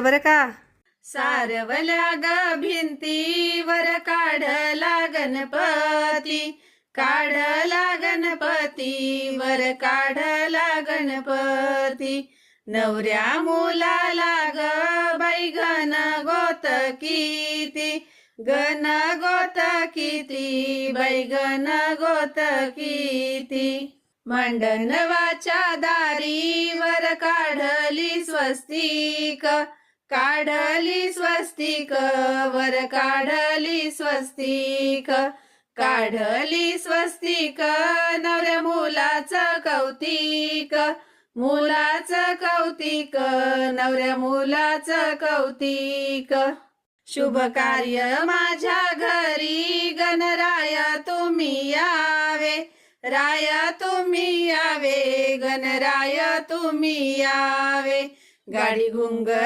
बरं का. सारवल्या ग भिंतीवर काढला गणपती, काढला गणपती वर काढला गणपती. नवऱ्या मुलाला ग बाई गण गोत किती, गण गोत किती बाई गण गोत किती. मांडणवाच्या दारीवर काढली स्वस्तिक, काढली स्वस्तिक वर काढली स्वस्तिक, काढली स्वस्तिक. नवऱ्या मुलाचं कौतिक, मुलाचं कौतिक, नवऱ्या मुलाचं कौतिक. शुभ कार्य माझ्या घरी गणराया तुम्ही यावे, राया तुम्ही यावे, गणराया तुम्ही यावे. गाडी घुंगर